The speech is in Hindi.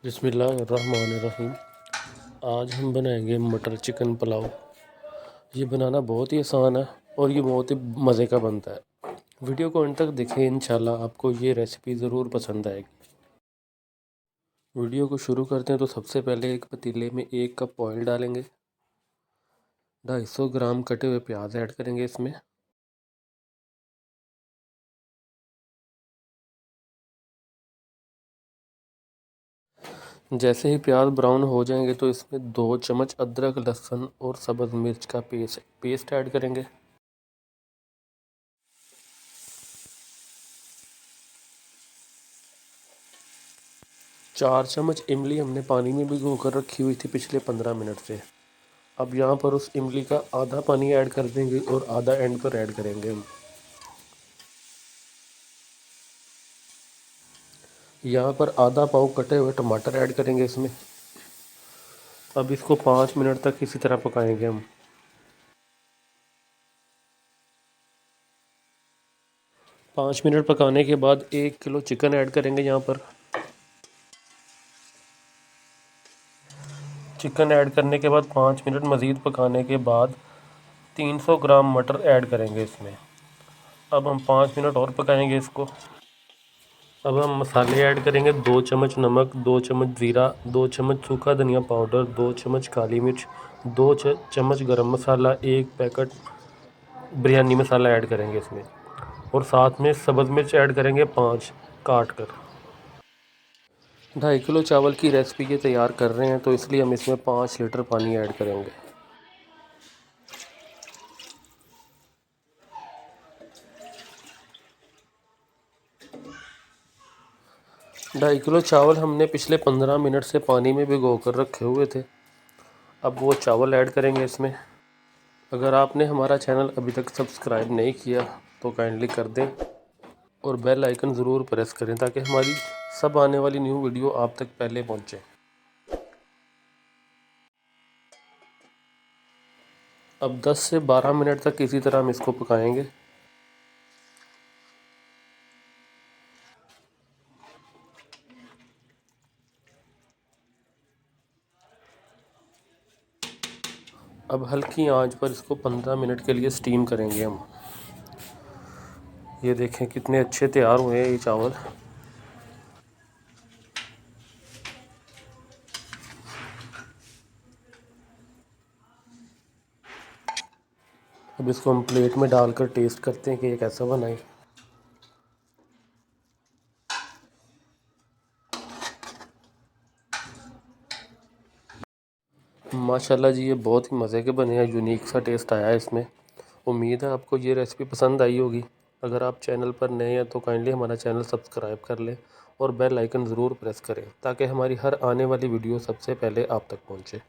बिस्मिल्लाहिर्रहमानिर्रहीम। आज हम बनाएंगे मटर चिकन पुलाव। ये बनाना बहुत ही आसान है और ये बहुत ही मज़े का बनता है। वीडियो को अंत तक देखें, इंशाल्लाह आपको ये रेसिपी ज़रूर पसंद आएगी। वीडियो को शुरू करते हैं तो सबसे पहले एक पतीले में 1 कप ऑयल डालेंगे। 250 ग्राम कटे हुए प्याज ऐड करेंगे इसमें। जैसे ही प्याज ब्राउन हो जाएंगे तो इसमें 2 चम्मच अदरक, लहसुन और सब्ज़ मिर्च का पेस्ट ऐड करेंगे। 4 चम्मच इमली हमने पानी में भिगो कर रखी हुई थी पिछले 15 मिनट से। अब यहाँ पर उस इमली का आधा पानी ऐड कर देंगे और आधा एंड पर ऐड करेंगे हम। यहाँ पर आधा पाव कटे हुए टमाटर ऐड करेंगे इसमें। अब इसको 5 मिनट तक इसी तरह पकाएंगे हम। 5 मिनट पकाने के बाद 1 किलो चिकन ऐड करेंगे यहाँ पर। चिकन ऐड करने के बाद 5 मिनट मज़ीद पकाने के बाद 300 ग्राम मटर ऐड करेंगे इसमें। अब हम 5 मिनट और पकाएंगे इसको। अब हम मसाले ऐड करेंगे। 2 चम्मच नमक, 2 चम्मच ज़ीरा, 2 चम्मच सूखा धनिया पाउडर, 2 चम्मच काली मिर्च, 2 चम्मच गरम मसाला, 1 पैकेट बिरयानी मसाला ऐड करेंगे इसमें। और साथ में सब्ज़ मिर्च ऐड करेंगे 5 काट कर। 2.5 किलो चावल की रेसिपी ये तैयार कर रहे हैं तो इसलिए हम इसमें 5 लीटर पानी ऐड करेंगे। 2.5 किलो चावल हमने पिछले 15 मिनट से पानी में भिगो कर रखे हुए थे। अब वो चावल ऐड करेंगे इसमें। अगर आपने हमारा चैनल अभी तक सब्सक्राइब नहीं किया तो काइंडली कर दें और बेल आइकन ज़रूर प्रेस करें ताकि हमारी सब आने वाली न्यू वीडियो आप तक पहले पहुंचे। अब 10 से 12 मिनट तक इसी तरह हम इसको पकाएंगे। अब हल्की आंच पर इसको 15 मिनट के लिए स्टीम करेंगे हम। ये देखें कितने अच्छे तैयार हुए हैं ये चावल। अब इसको हम प्लेट में डालकर टेस्ट करते हैं कि ये कैसा बना है। माशाल्लाह जी, ये बहुत ही मज़े के बने हैं। यूनिक सा टेस्ट आया है इसमें। उम्मीद है आपको ये रेसिपी पसंद आई होगी। अगर आप चैनल पर नए हैं तो काइंडली हमारा चैनल सब्सक्राइब कर लें और बेल आइकन ज़रूर प्रेस करें ताकि हमारी हर आने वाली वीडियो सबसे पहले आप तक पहुंचे।